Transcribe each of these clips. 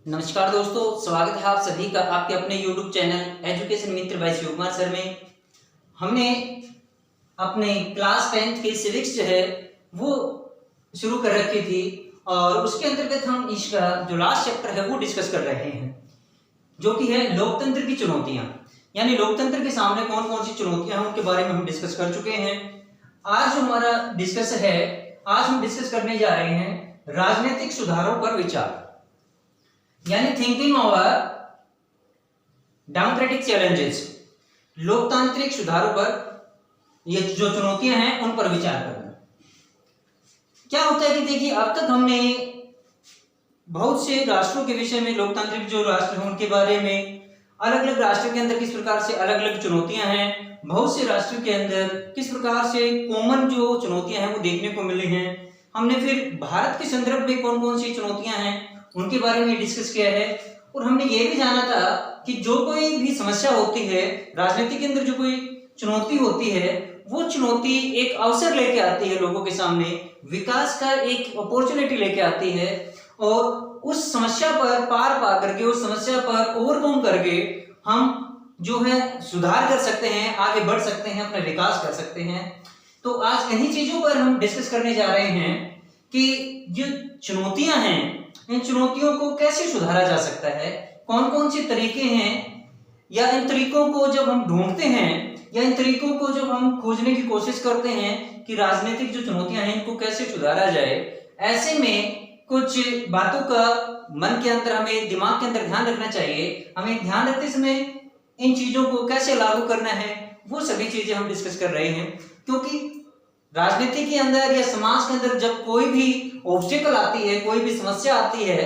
नमस्कार दोस्तों, स्वागत है आप सभी का आपके अपने YouTube चैनल एजुकेशन मित्र बाय शिव कुमार सर में। हमने अपने क्लास 10th के सिविक्स जो है वो शुरू कर रखी थी और उसके अंतर्गत हम इसका जो लास्ट चैप्टर है वो डिस्कस कर रहे हैं, जो कि है लोकतंत्र की चुनौतियां। यानी लोकतंत्र के सामने कौन कौन सी चुनौतियां हैं उनके बारे में हम डिस्कस कर चुके हैं। आज जो हमारा डिस्कस है, आज हम डिस्कस करने जा रहे हैं राजनीतिक सुधारों पर विचार, यानी थिंकिंग ओवर डेमोक्रेटिक चैलेंजेस। लोकतांत्रिक सुधारों पर ये जो चुनौतियां हैं उन पर विचार करना। क्या होता है कि देखिए, अब तक हमने बहुत से राष्ट्रों के विषय में, लोकतांत्रिक जो राष्ट्र हैं उनके बारे में, अलग अलग राष्ट्र के अंदर किस प्रकार से अलग अलग चुनौतियां हैं, बहुत से राष्ट्रों के अंदर किस प्रकार से कॉमन जो चुनौतियां हैं वो देखने को मिली हैं। हमने फिर भारत के संदर्भ में कौन कौन सी चुनौतियां हैं उनके बारे में डिस्कस किया है। और हमने ये भी जाना था कि जो कोई भी समस्या होती है राजनीति के अंदर, जो कोई चुनौती होती है, वो चुनौती एक अवसर लेके आती है लोगों के सामने, विकास का एक अपॉर्चुनिटी लेके आती है और उस समस्या पर पार पा करके, उस समस्या पर ओवरकम करके हम जो है सुधार कर सकते हैं, आगे बढ़ सकते हैं, अपना विकास कर सकते हैं। तो आज इन्हीं चीजों पर हम डिस्कस करने जा रहे हैं कि जो चुनौतियां हैं, इन चुनौतियों को कैसे सुधारा जा सकता है, कौन कौन से तरीके हैं, या इन तरीकों को जब हम ढूंढते हैं या इन तरीकों को जब हम खोजने की कोशिश करते हैं कि राजनीतिक जो चुनौतियां हैं इनको कैसे सुधारा जाए, ऐसे में कुछ बातों का मन के अंदर, हमें दिमाग के अंदर ध्यान रखना चाहिए। हमें ध्यान रखते समय इन चीजों को कैसे लागू करना है वो सभी चीजें हम डिस्कस कर रहे हैं। क्योंकि राजनीति के अंदर या समाज के अंदर जब कोई भी ऑब्स्टेकल आती है, कोई भी समस्या आती है,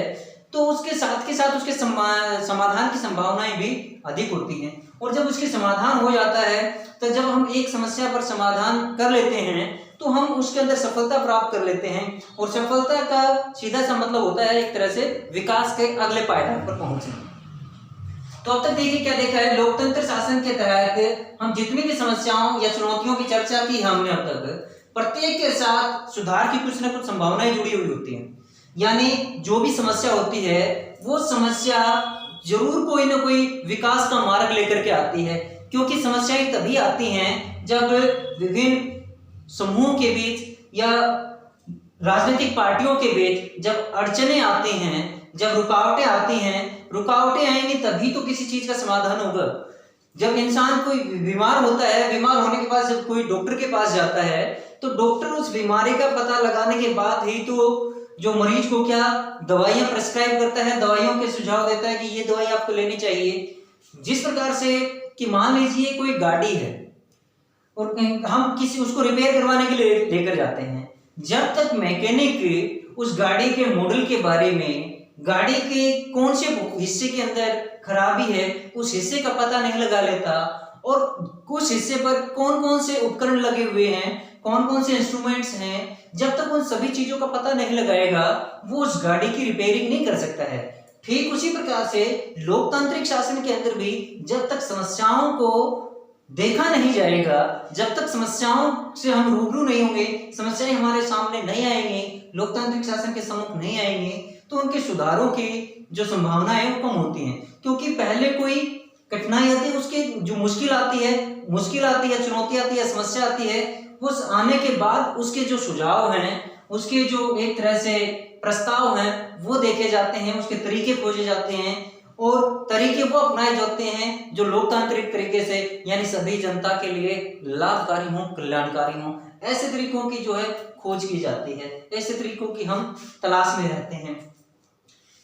तो उसके साथ के साथ उसके समाधान की संभावनाएं भी अधिक होती हैं। और जब उसके समाधान हो जाता है, तो जब हम एक समस्या पर समाधान कर लेते हैं तो हम उसके अंदर सफलता प्राप्त कर लेते हैं। और सफलता का सीधा सा मतलब होता है एक तरह से विकास के अगले पायदान पर पहुंचना। तो अब तक देखिए क्या देखा है, लोकतंत्र शासन के तहत हम जितनी भी समस्याओं या चुनौतियों की चर्चा की हमने अब तक, प्रत्येक के साथ सुधार की कुछ ना कुछ संभावनाएं जुड़ी हुई होती हैं। यानी जो भी समस्या होती है वो समस्या जरूर कोई ना कोई विकास का मार्ग लेकर के आती है। क्योंकि समस्याएं तभी आती हैं जब विभिन्न समूहों के बीच या राजनीतिक पार्टियों के बीच जब अड़चने आती हैं, जब रुकावटें आती हैं। रुकावटें आएंगी तभी तो किसी चीज का समाधान होगा। जब इंसान कोई बीमार होता है, बीमार होने के बाद जब कोई डॉक्टर के पास जाता है, तो डॉक्टर उस बीमारी का पता लगाने के बाद ही तो जो मरीज को क्या दवाइयां प्रेस्क्राइब करता है, दवाइयों के सुझाव देता है कि ये दवाई आपको लेनी चाहिए। जिस प्रकार से कि मान लीजिए कोई गाड़ी है और हम किसी उसको रिपेयर करवाने के लिए लेकर जाते हैं, जब तक मैकेनिक उस गाड़ी के मॉडल के बारे में, गाड़ी के कौन से हिस्से के अंदर खराबी है उस हिस्से का पता नहीं लगा लेता, और कुछ हिस्से पर कौन कौन से उपकरण लगे हुए हैं, कौन कौन से इंस्ट्रूमेंट्स हैं, जब तक उन सभी चीजों का पता नहीं लगाएगा वो उस गाड़ी की रिपेयरिंग नहीं कर सकता है। ठीक उसी प्रकार से लोकतांत्रिक शासन के अंदर भी जब तक समस्याओं को देखा नहीं जाएगा, जब तक समस्याओं से हम रूबरू नहीं होंगे, समस्याएं हमारे सामने नहीं आएंगी, लोकतांत्रिक शासन के सम्मुख नहीं आएंगे, तो उनके सुधारों की जो संभावनाएं हैं वो कम होती हैं। क्योंकि पहले कोई कठिनाई आती है, उसके जो मुश्किल आती है, चुनौती आती है, समस्या आती है, उस आने के बाद उसके जो सुझाव हैं, उसके जो एक तरह से प्रस्ताव हैं वो देखे जाते हैं, उसके तरीके खोजे जाते हैं और तरीके वो अपनाए जाते हैं जो लोकतांत्रिक तरीके से, यानी सभी जनता के लिए लाभकारी हों, कल्याणकारी हों। ऐसे तरीकों की जो है खोज की जाती है, ऐसे तरीकों की हम तलाश में रहते हैं।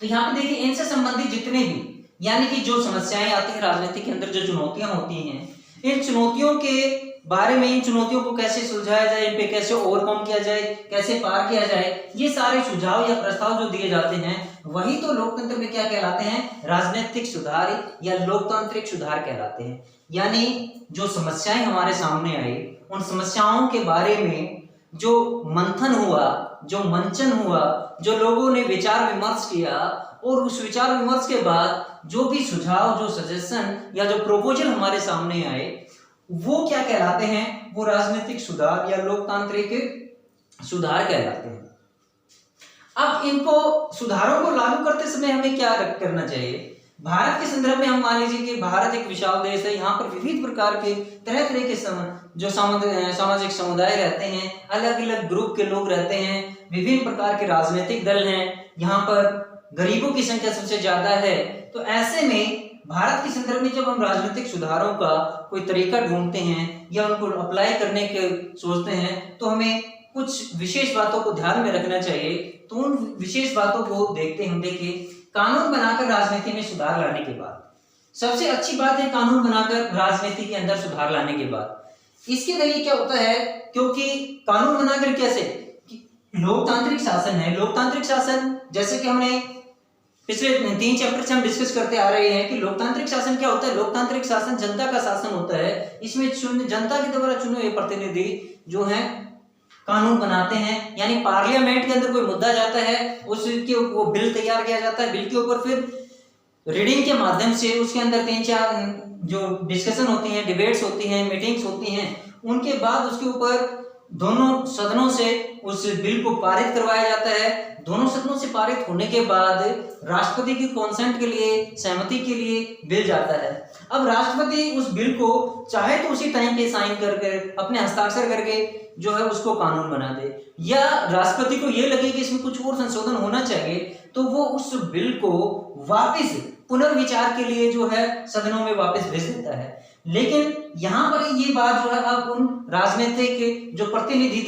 तो यहाँ पे देखिए, इनसे संबंधित जितने भी, यानी कि जो समस्याएं आती हैं राजनीति के अंदर, जो चुनौतियां होती हैं, इन चुनौतियों के बारे में, इन चुनौतियों को कैसे सुलझाया जाए, इन पे कैसे ओवरकम किया जाए, कैसे पार किया जाए, ये सारे सुझाव या प्रस्ताव जो दिए जाते हैं वही तो लोकतंत्र में क्या कहलाते हैं, राजनीतिक सुधार या लोकतांत्रिक सुधार कहलाते हैं। यानी जो समस्याएं हमारे सामने आई, उन समस्याओं के बारे में जो मंथन हुआ, जो मंचन हुआ, जो लोगों ने विचार विमर्श किया, और उस विचार विमर्श के बाद जो भी सुझाव, जो सजेशन या जो प्रोपोजल हमारे सामने आए, वो क्या कहलाते हैं, वो राजनीतिक सुधार या लोकतांत्रिक सुधार कहलाते हैं। अब इनको सुधारों को लागू करते समय हमें क्या करना चाहिए? भारत के संदर्भ में हम मान लीजिए कि भारत एक विशाल देश है, यहाँ पर विविध प्रकार के तरह तरह के जो सामाजिक समुदाय रहते हैं, अलग अलग ग्रुप के लोग रहते हैं, विभिन्न प्रकार के राजनीतिक दल हैं, यहाँ पर गरीबों की संख्या सबसे ज्यादा है। तो ऐसे में भारत के संदर्भ में जब हम राजनीतिक सुधारों का कोई तरीका ढूंढते हैं या उनको अप्लाई करने के सोचते हैं, तो हमें कुछ विशेष बातों को ध्यान में रखना चाहिए। तो उन विशेष बातों को देखते हैं। देखिए, कानून बनाकर राजनीति में सुधार लाने के बाद सबसे अच्छी बात है कानून बनाकर राजनीति के अंदर सुधार लाने के बाद इसके जरिए क्या होता है, क्योंकि कानून बनाकर कैसे, लोकतांत्रिक शासन है। लोकतांत्रिक शासन जैसे कि हमने पिछले 3 चैप्टर से हम डिस्कस करते आ रहे हैं कि लोकतांत्रिक शासन क्या होता है। लोकतांत्रिक शासन जनता का शासन होता है। इसमें जनता के द्वारा चुने हुए प्रतिनिधि जो हैं कानून बनाते हैं, यानी पार्लियामेंट के अंदर कोई मुद्दा जाता है, उसके वो बिल तैयार किया जाता है। बिल के ऊपर फिर रीडिंग के माध्यम से उसके अंदर 3-4 जो डिस्कशन होती हैं, डिबेट्स होती हैं, मीटिंग्स होती हैं, उनके बाद उसके ऊपर दोनों सदनों से उस बिल को पारित करवाया जाता है। दोनों सदनों से पारित होने के बाद राष्ट्रपति की कॉन्सेंट के लिए, सहमति के लिए बिल जाता है। अब राष्ट्रपति उस बिल को चाहे तो उसी टाइम पे साइन करके अपने हस्ताक्षर करके जो है उसको कानून बना दे, या राष्ट्रपति को ये लगे कि इसमें कुछ और संशोधन होना चाहिए तो वो उस बिल को वापस पुनर्विचार के लिए जो है सदनों में वापस भेज देता है। लेकिन यहाँ पर ये बात जो है अब उन राजनीतिक जो प्रतिनिधि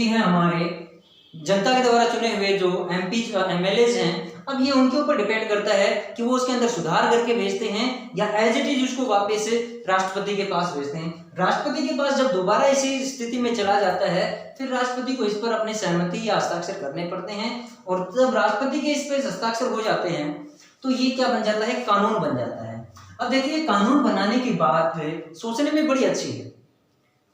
हैं हमारे जनता के द्वारा चुने हुए जो एमपी एमएलए हैं, अब ये उनके ऊपर डिपेंड करता है कि वो उसके अंदर सुधार करके भेजते हैं या एज इट इज उसको वापस राष्ट्रपति के पास भेजते हैं। राष्ट्रपति के पास जब दोबारा इसी स्थिति में चला जाता है, फिर राष्ट्रपति को इस पर अपनी सहमति या हस्ताक्षर करने पड़ते हैं, और जब राष्ट्रपति के इस पर हस्ताक्षर हो जाते हैं तो ये क्या बन जाता है, कानून बन जाता है। अब देखिए, कानून बनाने की बात सोचने में बड़ी अच्छी है,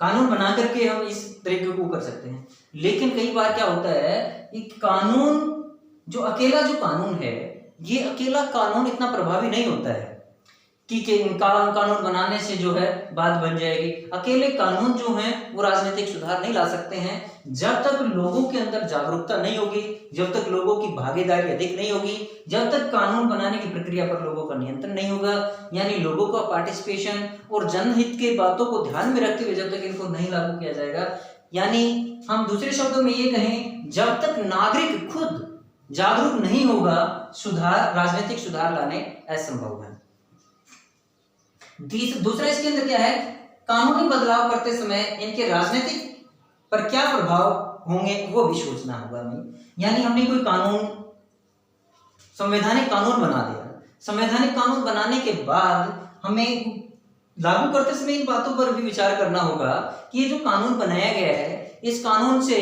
कानून बना करके हम इस तरीके को कर सकते हैं। लेकिन कई बार क्या होता है कि कानून जो कानून है, ये अकेला कानून इतना प्रभावी नहीं होता है कि कानून बनाने से जो है बात बन जाएगी। अकेले कानून जो है वो राजनीतिक सुधार नहीं ला सकते हैं जब तक लोगों के अंदर जागरूकता नहीं होगी, जब तक लोगों की भागीदारी अधिक नहीं होगी, जब तक कानून बनाने की प्रक्रिया पर लोगों का नियंत्रण नहीं होगा, यानी लोगों का पार्टिसिपेशन और जनहित के बातों को ध्यान में रखते हुए जब तक इनको नहीं लागू किया जाएगा, यानी हम दूसरे शब्दों में ये कहें, जब तक नागरिक खुद जागरूक नहीं होगा, राजनीतिक सुधार लाने असंभव है। दूसरा इसके अंदर क्या है, कानूनी बदलाव करते समय इनके राजनीतिक पर क्या प्रभाव होंगे वो भी सोचना होगा हमें। यानी हमने कोई कानून, संवैधानिक कानून बना दिया, संवैधानिक कानून बनाने के बाद हमें लागू करते समय इन बातों पर भी विचार करना होगा कि ये जो कानून बनाया गया है, इस कानून से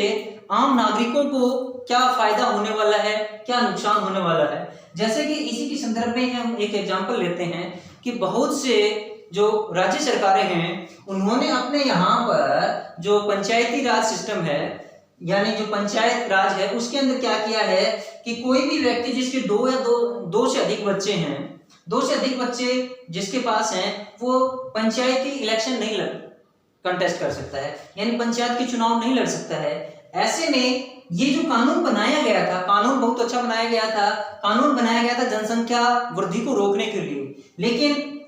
आम नागरिकों को क्या फायदा होने वाला है, क्या नुकसान होने वाला है। जैसे कि इसी के संदर्भ में हम एक एग्जांपल लेते हैं कि बहुत से जो राज्य सरकारें हैं, उन्होंने अपने यहाँ पर जो पंचायती राज सिस्टम है, यानी जो पंचायत राज है, उसके अंदर क्या किया है कि कोई भी व्यक्ति जिसके दो से अधिक बच्चे हैं, 2 से अधिक बच्चे जिसके पास हैं, वो पंचायती इलेक्शन नहीं कंटेस्ट कर सकता है, यानी पंचायत के चुनाव नहीं लड़ सकता है। ऐसे में ये जो कानून बनाया गया था, कानून बहुत अच्छा बनाया गया था, कानून बनाया गया था जनसंख्या वृद्धि को रोकने के लिए, लेकिन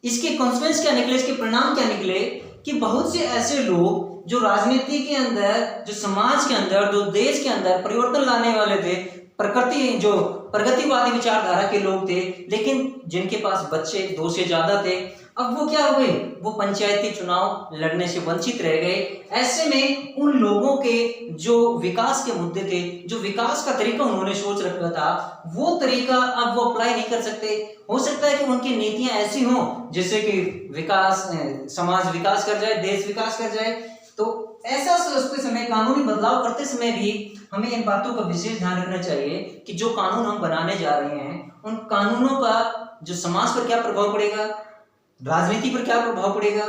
इसके कॉन्सिक्वेंस क्या निकले, इसके परिणाम क्या निकले कि बहुत से ऐसे लोग जो राजनीति के अंदर, जो समाज के अंदर, जो देश के अंदर परिवर्तन लाने वाले थे, प्रगतिवादी विचारधारा के लोग थे, लेकिन जिनके पास बच्चे 2 से ज्यादा थे, अब वो क्या हुए, वो पंचायती चुनाव लड़ने से वंचित रह गए। ऐसे में उन लोगों के जो विकास के मुद्दे थे, जो विकास का तरीका उन्होंने सोच रखा था, वो तरीका अब वो अप्लाई नहीं कर सकते। हो सकता है कि उनकी नीतियां ऐसी हों जिससे कि समाज विकास कर जाए, देश विकास कर जाए। तो ऐसा सोचते समय, कानूनी बदलाव करते समय भी हमें इन बातों का विशेष ध्यान रखना चाहिए कि जो कानून हम बनाने जा रहे हैं, उन कानूनों का जो समाज पर क्या प्रभाव पड़ेगा, राजनीति पर क्या प्रभाव पड़ेगा।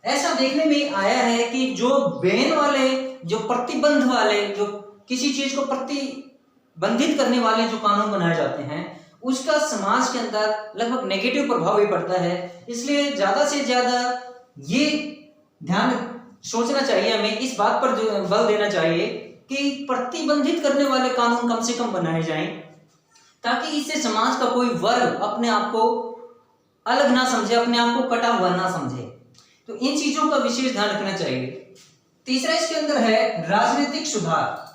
ऐसा देखने में आया है कि जो बैन वाले, जो प्रतिबंध वाले, जो किसी चीज को प्रतिबंधित करने वाले जो कानून बनाए जाते हैं, उसका समाज के अंदर लगभग नेगेटिव प्रभाव भी पड़ता है। इसलिए ज्यादा से ज्यादा ये ध्यान सोचना चाहिए, हमें इस बात पर बल देना चाहिए कि प्रतिबंधित करने वाले कानून कम से कम बनाए जाएं, ताकि इससे समाज का कोई वर्ग अपने आप को अलग ना समझे, अपने आप को कटा हुआ ना समझे। तो इन चीजों का विशेष ध्यान रखना चाहिए। तीसरा इसके अंदर है राजनीतिक सुधार।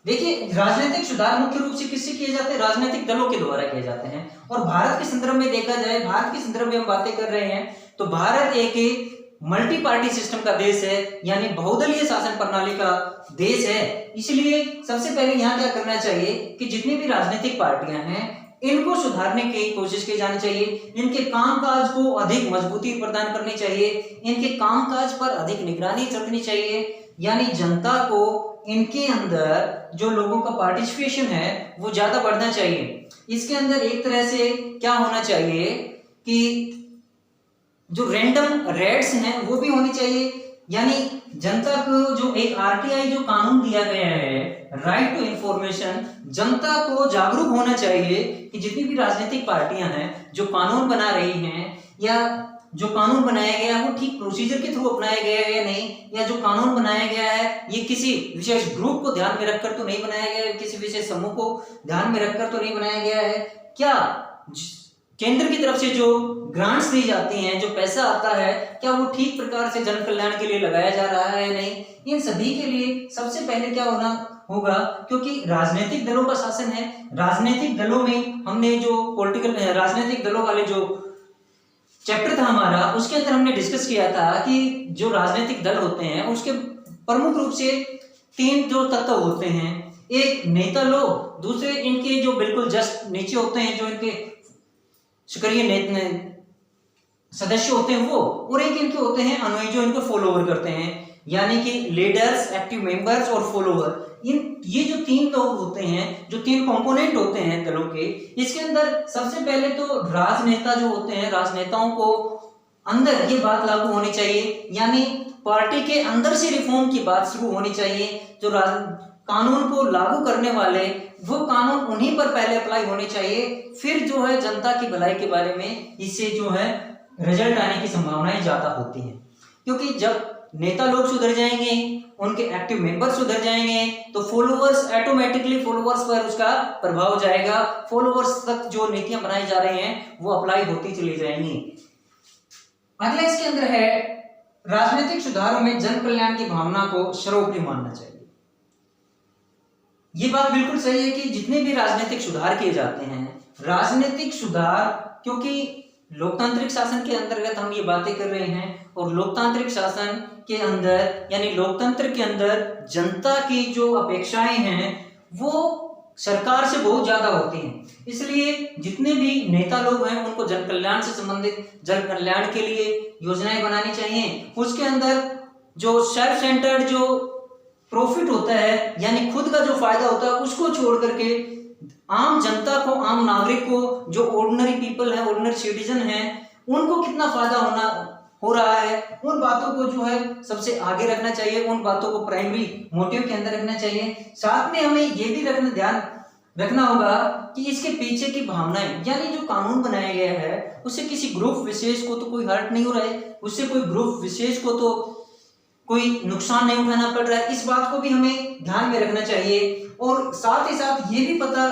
देखिए, राजनीतिक सुधार मुख्य रूप से किससे किए जाते हैं? राजनीतिक दलों के द्वारा किए जाते हैं। और भारत के संदर्भ में देखा जाए, भारत के संदर्भ में हम बातें कर रहे हैं, तो भारत एक मल्टी पार्टी सिस्टम का देश है, यानी बहुदलीय शासन प्रणाली का देश है। इसलिए सबसे पहले यहाँ क्या करना चाहिए कि जितनी भी राजनीतिक पार्टियां हैं इनको सुधारने की कोशिश की जानी चाहिए, इनके कामकाज को अधिक मजबूती प्रदान करनी चाहिए, इनके कामकाज पर अधिक निगरानी रखनी चाहिए, यानी जनता को इनके अंदर जो लोगों का पार्टिसिपेशन है वो ज्यादा बढ़ना चाहिए। इसके अंदर एक तरह से क्या होना चाहिए कि जो रैंडम रेड्स हैं वो भी होनी चाहिए, यानी जनता को जो एक आरटीआई जो कानून दिया गया है, राइट टू इंफॉर्मेशन, जनता को जागरूक होना चाहिए कि जितनी भी राजनीतिक पार्टियां हैं जो कानून बना रही हैं, या जो कानून बनाया गया है वो ठीक प्रोसीजर के थ्रू अपनाया गया है या नहीं, या जो कानून बनाया गया है ये किसी विशेष ग्रुप को ध्यान में रखकर तो नहीं बनाया गया है, किसी विशेष समूह को ध्यान में रखकर तो नहीं बनाया गया है, क्या केंद्र की तरफ से जो ग्रांट्स दी जाती हैं, जो पैसा आता है, क्या वो ठीक प्रकार से जन कल्याण के लिए लगाया जा रहा है या नहीं। इन सभी के लिए सबसे पहले क्या होना होगा, क्योंकि राजनीतिक दलों का शासन है, राजनीतिक दलों में हमने जो पॉलिटिकल राजनीतिक दलों वाले जो चैप्टर था हमारा, उसके अंदर हमने डिस्कस किया था कि जो राजनीतिक दल होते हैं उसके प्रमुख रूप से 3 जो तत्व होते हैं। एक नेता लोग, दूसरे इनके जो बिल्कुल जस्ट नीचे होते हैं, जो इनके सक्रिय सदस्य होते हैं वो, और एक इनके होते हैं अनुयायी जो इनको फॉलोवर करते हैं, यानी कि लीडर्स, एक्टिव मेंबर्स और फॉलोवर। ये जो 3 लोग होते हैं, जो 3 कंपोनेंट होते हैं दलों के, इसके अंदर सबसे पहले तो राजनेता जो होते हैं, राजनेताओं को अंदर ये बात लागू होनी चाहिए, यानी पार्टी के अंदर से रिफॉर्म की बात शुरू होनी चाहिए। जो कानून को लागू करने वाले वो कानून उन्हीं पर पहले अप्लाई होने चाहिए, फिर जो है जनता की भलाई के बारे में इससे जो है रिजल्ट आने की संभावनाएं ज्यादा होती हैं। क्योंकि जब नेता लोग सुधर जाएंगे, उनके एक्टिव मेंबर सुधर जाएंगे, तो फॉलोअर्स ऑटोमेटिकली फॉलोअर्स पर उसका प्रभाव जाएगा, फॉलोअर्स तक जो नीतियां बनाई जा रही हैं वो अप्लाई होती चली जाएंगी। अगला इसके अंदर है राजनीतिक सुधारों में जन कल्याण की भावना को सर्वोपरि मानना चाहिए। ये बात बिल्कुल सही है कि जितने भी राजनीतिक सुधार किए जाते हैं, राजनीतिक सुधार, क्योंकि लोकतांत्रिक शासन के अंतर्गत हम ये बातें कर रहे हैं, और लोकतांत्रिक शासन के अंदर यानी लोकतंत्र के अंदर जनता की जो अपेक्षाएं हैं वो सरकार से बहुत ज्यादा होती हैं। इसलिए जितने भी नेता लोग हैं उनको जन कल्याण से संबंधित, जन कल्याण के लिए योजनाएं बनानी चाहिए। उसके अंदर जो सेल्फ सेंटर्ड जो प्रॉफिट होता है, यानी खुद का जो फायदा होता है, उसको छोड़ करके आम जनता को, आम नागरिक को, जो ऑर्डिनरी पीपल है, ऑर्डिनरी सिटीजन है, उनको कितना फायदा हो रहा है, उन बातों को जो है सबसे आगे रखना चाहिए, उन बातों को प्राइमरी मोटिव के अंदर रखना चाहिए। साथ में हमें ये भी ध्यान रखना होगा कि इसके पीछे की भावनाएं, यानी जो कानून बनाया गया है उससे किसी ग्रुप विशेष को तो कोई हर्ट नहीं हो रहा है, उससे कोई ग्रुप विशेष को तो कोई नुकसान नहीं उठाना पड़ रहा है, इस बात को भी हमें ध्यान में रखना चाहिए। और साथ ही साथ ये भी पता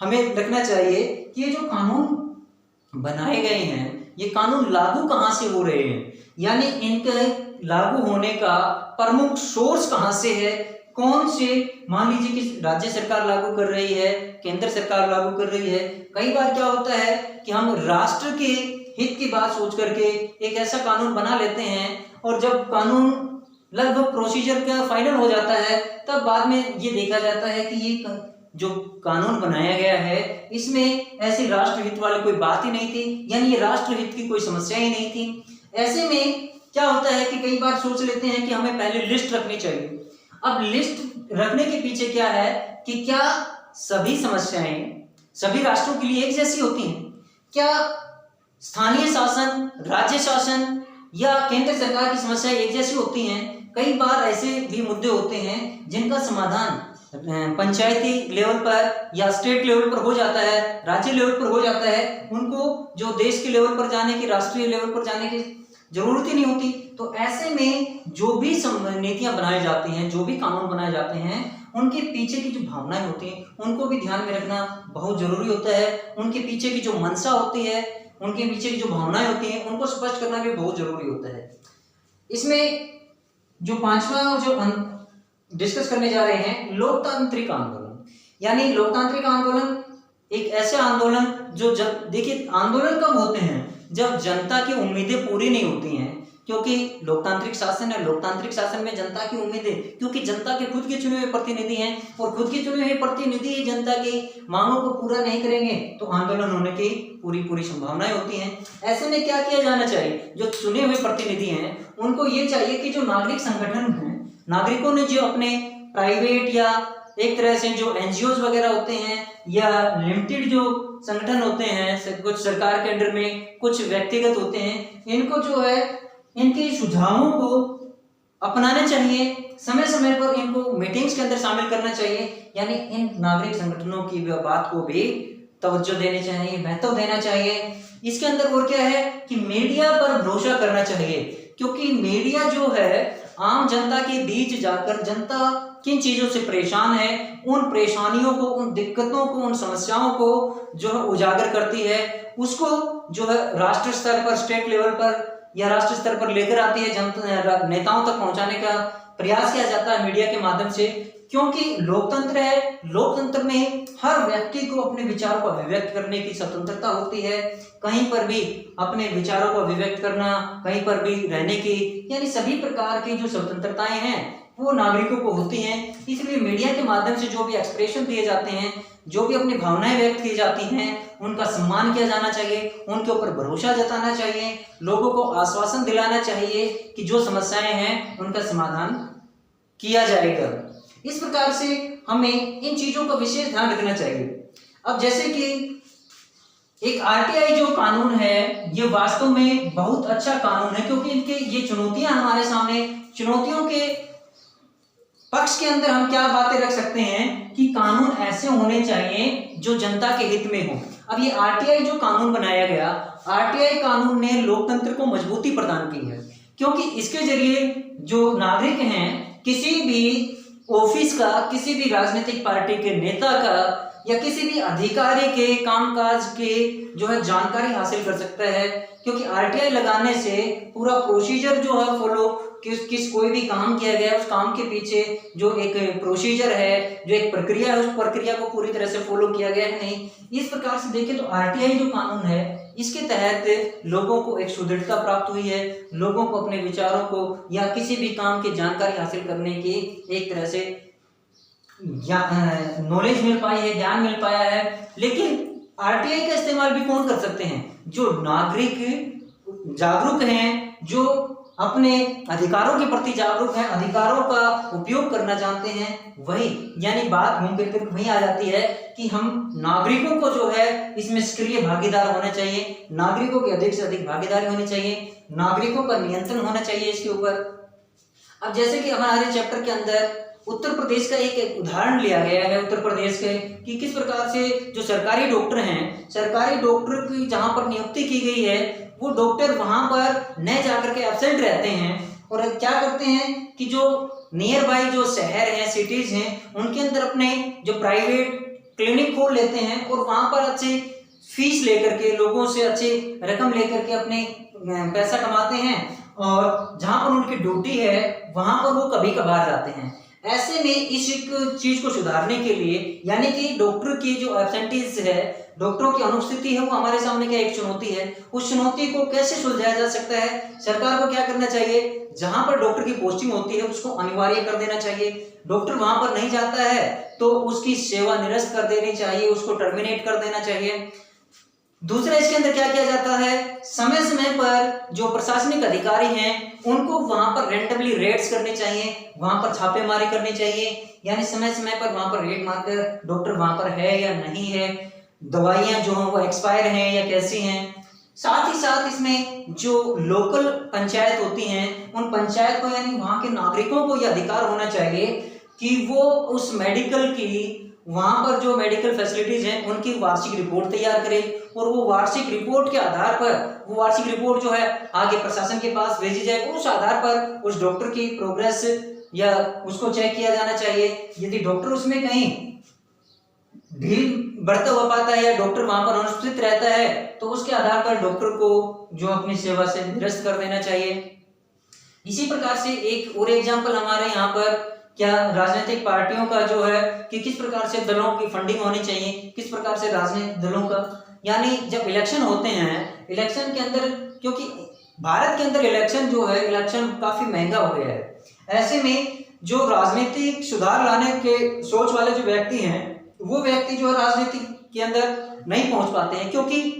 हमें रखना चाहिए कि ये जो कानून बनाए गए हैं ये कानून लागू कहाँ से हो रहे हैं, यानी इनके लागू होने का प्रमुख सोर्स कहाँ से है, कौन से, मान लीजिए कि राज्य सरकार लागू कर रही है, केंद्र सरकार लागू कर रही है। कई बार क्या होता है कि हम राष्ट्र के हित की बात सोच करके एक ऐसा कानून बना लेते हैं, और जब कानून लगभग प्रोसीजर का फाइनल हो जाता है तब बाद में ये देखा जाता है कि ये जो कानून बनाया गया है इसमें ऐसी राष्ट्रहित वाली कोई बात ही नहीं थी, यानी ये राष्ट्रहित की कोई समस्या ही नहीं थी। ऐसे में क्या होता है कि कई बार सोच लेते हैं कि हमें पहले लिस्ट रखनी चाहिए। अब लिस्ट रखने के पीछे क्या है कि क्या सभी समस्याएं सभी राष्ट्रों के लिए एक जैसी होती हैं? क्या स्थानीय शासन, राज्य शासन या केंद्र सरकार की समस्याएं एक जैसी होती हैं? कई बार ऐसे भी मुद्दे होते हैं जिनका समाधान पंचायती लेवल पर या स्टेट लेवल पर हो जाता है, राज्य लेवल पर हो जाता है, उनको जो देश के लेवल पर जाने की, राष्ट्रीय लेवल पर जाने की जरूरत ही नहीं होती। तो ऐसे में जो भी नीतियां बनाई जाती हैं, जो भी कानून बनाए जाते हैं, उनके पीछे की जो भावनाएं होती हैं उनको भी ध्यान में रखना बहुत जरूरी होता है। उनके पीछे की जो मंशा होती है, उनके पीछे की जो भावनाएं होती हैं उनको स्पष्ट करना भी बहुत जरूरी होता है। इसमें जो पांचवा जो डिस्कस करने जा रहे हैं, लोकतांत्रिक आंदोलन। यानी लोकतांत्रिक आंदोलन एक ऐसे आंदोलन जो देखिए आंदोलन कब होते हैं, जब जनता की उम्मीदें पूरी नहीं होती हैं, क्योंकि लोकतांत्रिक शासन है, लोकतांत्रिक शासन में जनता की उम्मीदें, क्योंकि जनता के खुद के चुने हुए प्रतिनिधि हैं और खुद के चुने हुए प्रतिनिधि ही जनता की मांगों को पूरा नहीं करेंगे तो आंदोलन होने की पूरी संभावनाएं होती हैं। ऐसे में क्या किया जाना चाहिए, जो चुने हुए प्रतिनिधि हैं उनको ये चाहिए कि जो नागरिक संगठन हैं, नागरिकों ने जो अपने प्राइवेट या एक तरह से जो एनजीओ वगैरह होते हैं या लिमिटेड जो संगठन होते हैं, कुछ सरकार के अंडर में, कुछ व्यक्तिगत होते हैं, इनको जो है इनके सुझावों को अपनाना चाहिए, समय समय पर इनको मीटिंग्स के अंदर शामिल करना चाहिए। यानी इन नागरिक संगठनों की बात को भी तवज्जो देनी चाहिए, महत्व देना चाहिए। इसके अंदर और क्या है कि मीडिया पर भरोसा करना चाहिए, क्योंकि मीडिया जो है आम जनता के बीच जाकर जनता किन चीजों से परेशान है, उन परेशानियों को, उन दिक्कतों को, उन समस्याओं को जो है उजागर करती है, उसको जो है राष्ट्र स्तर पर, स्टेट लेवल पर या राष्ट्र स्तर पर लेकर आती है, जनता नेताओं तक पहुंचाने का प्रयास किया जाता है मीडिया के माध्यम से। क्योंकि लोकतंत्र है, लोकतंत्र में हर व्यक्ति को अपने विचारों को अभिव्यक्त करने की स्वतंत्रता होती है, कहीं पर भी अपने विचारों को अभिव्यक्त करना, कहीं पर भी रहने की, यानी सभी प्रकार की जो स्वतंत्रताएं हैं वो नागरिकों को होती हैं। इसलिए मीडिया के माध्यम से जो भी एक्सप्रेशन दिए जाते हैं, जो भी अपनी भावनाएं व्यक्त की जाती हैं, उनका सम्मान किया जाना चाहिए, उनके ऊपर भरोसा जताना चाहिए, लोगों को आश्वासन दिलाना चाहिए कि जो समस्याएं हैं उनका समाधान किया जाएगा। इस प्रकार से हमें इन चीजों का विशेष ध्यान रखना चाहिए। अब जैसे कि एक आरटीआई जो कानून है, ये वास्तव में बहुत अच्छा कानून है, क्योंकि इनके ये चुनौतियां हमारे सामने, चुनौतियों के पक्ष के अंदर हम क्या बातें रख सकते हैं कि कानून ऐसे होने चाहिए जो जनता के हित में हो। अब ये आरटीआई जो कानून बनाया गया, आरटीआई कानून ने लोकतंत्र को मजबूती प्रदान की है, क्योंकि इसके जरिए जो नागरिक हैं किसी भी ऑफिस का, किसी भी राजनीतिक पार्टी के नेता का या किसी भी अधिकारी के कामकाज के जो है जानकारी हासिल कर सकता है। क्योंकि आरटीआई लगाने से पूरा प्रोसीजर जो है फॉलो, किस कोई भी काम किया गया उस काम के पीछे जो एक प्रोसीजर है, जो एक प्रक्रिया है, उस प्रक्रिया को पूरी तरह से फॉलो किया गया है नहीं। इस प्रकार से देखें तो आरटीआई जो कानून है, इसके तहत लोगों को एक सुदृढ़ता प्राप्त हुई है, लोगों को अपने विचारों को या किसी भी काम की जानकारी हासिल करने की एक तरह से नॉलेज मिल पाई है, ज्ञान मिल पाया है। लेकिन आरटीआई का इस्तेमाल भी कौन कर सकते हैं, जो नागरिक जागरूक हैं, जो अपने अधिकारों के प्रति जागरूक हैं, अधिकारों का उपयोग करना जानते हैं, वही, यानी बात घूम फिर कर वही आ जाती है कि हम नागरिकों को जो है इसमें सक्रिय भागीदार होना चाहिए, नागरिकों की अधिक से अधिक भागीदारी होनी चाहिए, नागरिकों का नियंत्रण होना चाहिए इसके ऊपर। अब जैसे कि हमारे चैप्टर के अंदर उत्तर प्रदेश का एक उदाहरण लिया गया है, उत्तर प्रदेश के, कि किस प्रकार से जो सरकारी डॉक्टर हैं, सरकारी डॉक्टर की जहां पर नियुक्ति की गई है, वो डॉक्टर वहां पर न जाकर के एब्सेंट रहते हैं और क्या करते हैं कि जो नियर बाई जो शहर हैं, सिटीज हैं, उनके अंदर अपने जो प्राइवेट क्लिनिक खोल लेते हैं और वहां पर अच्छे फीस लेकर के, लोगों से अच्छी रकम लेकर के अपने पैसा कमाते हैं, और जहां पर उनकी ड्यूटी है वहां पर वो कभी कभार जाते हैं। ऐसे में इस चीज को सुधारने के लिए, यानी कि डॉक्टर की जो एब्सेंटीज है, डॉक्टरों की अनुपस्थिति है, वो हमारे सामने क्या एक चुनौती है। उस चुनौती को कैसे सुलझाया जा सकता है, सरकार को क्या करना चाहिए, जहां पर डॉक्टर की पोस्टिंग होती है उसको अनिवार्य कर देना चाहिए। डॉक्टर वहां पर नहीं जाता है तो उसकी सेवा निरस्त कर देनी चाहिए, उसको टर्मिनेट कर देना चाहिए। दूसरा, इसके अंदर क्या किया जाता है, समय समय पर जो प्रशासनिक अधिकारी हैं उनको वहां पर रैंडमली रेड्स करने चाहिए, वहां पर छापेमारी करनी चाहिए, यानी समय समय पर वहां पर रेड मारकर डॉक्टर वहां पर है या नहीं है, दवाइयां जो हैं वो एक्सपायर हैं या कैसी हैं। साथ ही साथ इसमें जो लोकल पंचायत होती हैं, उन पंचायत को यानी वहां के नागरिकों को यह अधिकार होना चाहिए कि वो उस मेडिकल की, वहां पर जो मेडिकल फैसिलिटीज हैं उनकी वार्षिक रिपोर्ट तैयार करें, और वो वार्षिक रिपोर्ट के आधार पर, वो वार्षिक रिपोर्ट जो है आगे प्रशासन के पास भेजी जाए, उस आधार पर उस डॉक्टर की प्रोग्रेस या उसको चेक किया जाना चाहिए। यदि डॉक्टर उसमें कहीं ढील बढ़ता हुआ पाता है या डॉक्टर वहां पर अनुपस्थित रहता है तो उसके आधार पर डॉक्टर को जो अपनी सेवा से निरस्त कर देना चाहिए। इसी प्रकार से एक और एग्जाम्पल हमारे यहाँ पर क्या राजनीतिक पार्टियों का जो है कि किस प्रकार से दलों की फंडिंग होनी चाहिए, किस प्रकार से राजनीतिक दलों का, यानी जब इलेक्शन होते हैं, इलेक्शन के अंदर, क्योंकि भारत के अंदर इलेक्शन जो है, इलेक्शन काफी महंगा हो गया है, ऐसे में जो राजनीतिक सुधार लाने के सोच वाले जो व्यक्ति हैं वो व्यक्ति जो है राजनीति के अंदर नहीं पहुंच पाते हैं, क्योंकि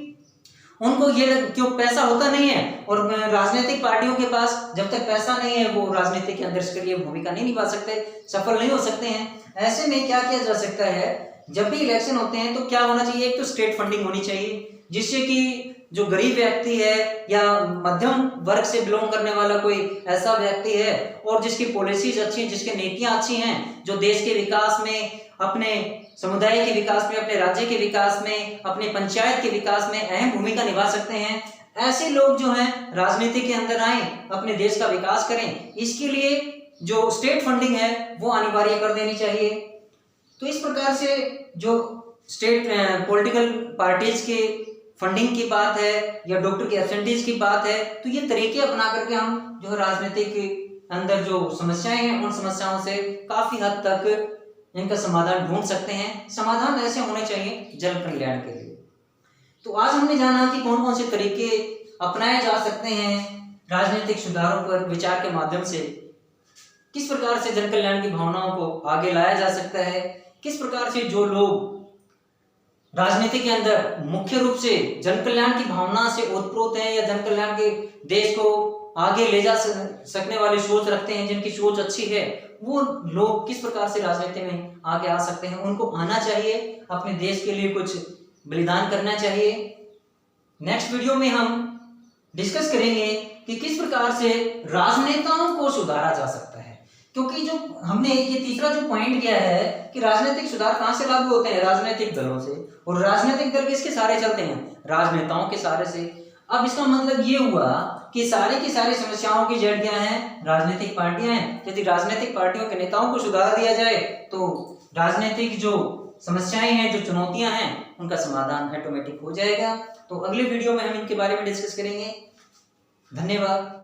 उनको ये क्यों पैसा होता नहीं है और राजनीतिक पार्टियों के पास जब तक पैसा नहीं है वो राजनीति के अंदर सक्रिय भूमिका नहीं निभा सकते, सफल नहीं हो सकते हैं। ऐसे में क्या किया जा सकता है, जब भी इलेक्शन होते हैं तो क्या होना चाहिए, एक तो स्टेट फंडिंग होनी चाहिए जिससे कि जो गरीब व्यक्ति है या मध्यम वर्ग से बिलोंग करने वाला कोई ऐसा व्यक्ति है और जिसकी पॉलिसीज अच्छी हैं, जिसकी नीतियां अच्छी हैं, जो देश के विकास में, अपने समुदाय के विकास में, अपने राज्य के विकास में, अपने पंचायत के विकास में अहम भूमिका निभा सकते हैं, ऐसे लोग जो हैं राजनीति के अंदर आए, अपने देश का विकास करें। इसके लिए जो स्टेट फंडिंग है वो अनिवार्य कर देनी चाहिए। तो इस प्रकार से जो स्टेट पॉलिटिकल पार्टीज के फंडिंग की बात है या डॉक्टर की एब्सेंटीज की बात है, तो ये तरीके अपना करके हम जो राजनीति के अंदर जो समस्याएं हैं उन समस्याओं से काफी हद तक इनका समाधान ढूंढ सकते हैं। समाधान ऐसे होने चाहिए जन कल्याण के लिए। तो आज हमने जाना कि कौन कौन से तरीके अपनाए जा सकते हैं राजनीतिक सुधारों पर विचार के माध्यम से, किस प्रकार से जन कल्याण की भावनाओं को आगे लाया जा सकता है, किस प्रकार से जो लोग राजनीति के अंदर मुख्य रूप से जन कल्याण की भावना से ओतप्रोत हैं या जन कल्याण के देश को आगे ले जा सकने वाली सोच रखते हैं, जिनकी सोच अच्छी है, वो लोग किस प्रकार से राजनीति में आगे आ सकते हैं। उनको आना चाहिए, अपने देश के लिए कुछ बलिदान करना चाहिए। नेक्स्ट वीडियो में हम डिस्कस करेंगे कि किस प्रकार से राजनेताओं को सुधारा जा सकता है, क्योंकि जो हमने ये तीसरा जो पॉइंट किया है कि राजनीतिक सुधार कहां से लागू होते हैं, राजनीतिक दलों से, और राजनीतिक दल किसके सहारे चलते हैं, राजनेताओं के सहारे से। अब इसका मतलब ये हुआ कि सारी की सारी समस्याओं की जड़ क्या है, राजनीतिक पार्टियां हैं। यदि राजनीतिक पार्टियों के नेताओं को सुधार दिया जाए तो राजनीतिक जो समस्याएं हैं, जो चुनौतियां हैं, उनका समाधान ऑटोमेटिक हो जाएगा। तो अगले वीडियो में हम इनके बारे में डिस्कस करेंगे। धन्यवाद।